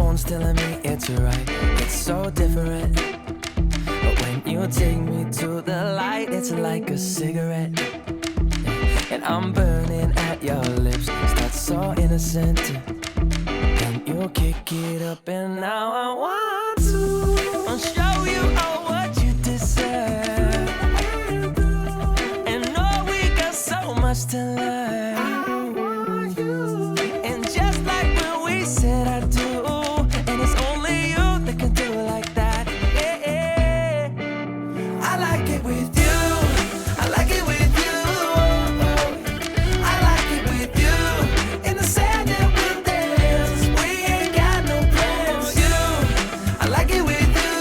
phone's telling me it's right. It's so different. But when you take me to the light, it's like a cigarette. And I'm burning at your lips. Start so innocent. Then you kick it up, and now I want to show you all what you deserve. And know we got so much to learn. And just like when we said I do, and it's only you that can do it like that. Yeah. I like it with you. I like it with you. I like it with you. In the sand that we dance, we ain't got no plans. You, I like it with you.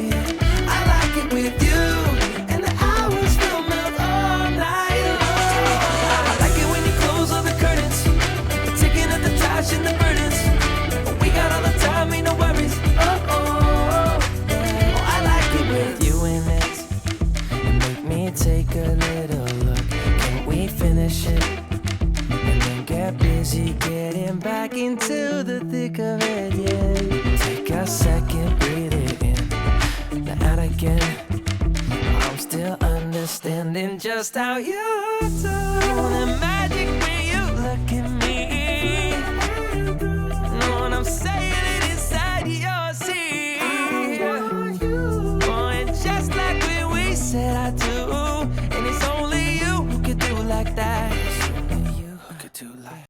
Yeah. I like it with you. And the hours will melt all night long. I like it when you close all the curtains, taking out the trash and the burdens. We got all the time, ain't no worries. I like it with you in it. And make me take a little look. Can we finish it? And then get busy getting back into the thick of it, yeah. Take a second, breathe it in, now out again. I'm still understanding just how you do.